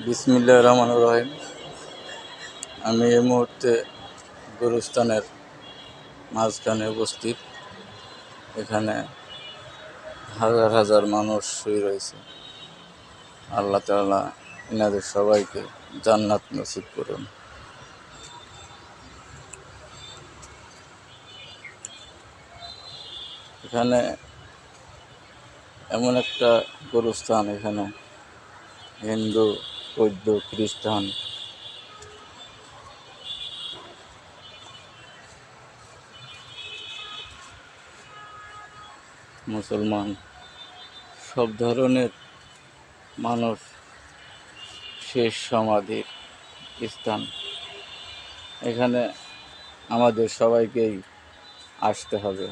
বিসমিল্লাহির রহমানির রহিম। আমি এই মুহূর্তে গুরুস্থানের মাঝখানে উপস্থিত। এখানে হাজার হাজার মানুষ শুয়ে রয়েছে। আল্লাহ তাআলা এনাদের সবাইকে জান্নাত নসিব করুন। এখানে এমন একটা গুরুস্থান, এখানে হিন্দু, বৌদ্ধ, খ্রিস্টান, মুসলমান সব ধরনের মানুষ শেষ সমাধির স্থান। এখানে আমাদের সবাইকেই আসতে হবে।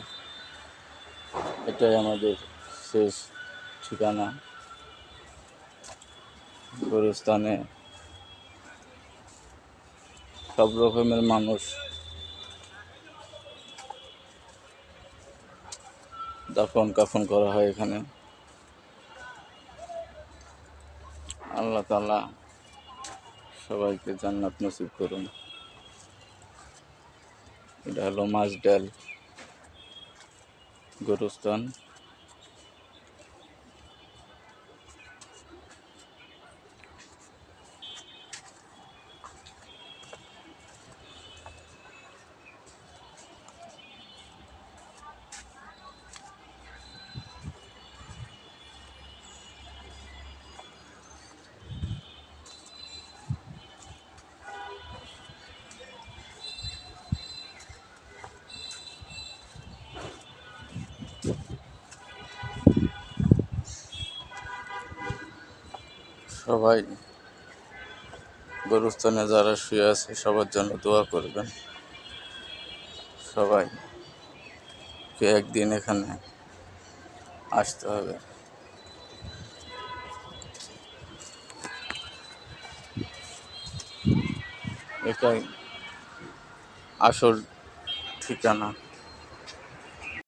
এটাই আমাদের শেষ ঠিকানা। গুরুস্থানে সব রকমের মানুষ দাফন কাফন করা হয় এখানে। আল্লাহ তাআলা সবাইকে জান্নাত নসিব করুন। এটা হলো মাঝডাল গুরুস্থান। সবাই গুরুস্থানে যারা শুয়ে আছে সবার জন্য দোয়া করবেন। সবাইকে একদিন এখানে আসতে হবে। এটাই আসল ঠিকানা।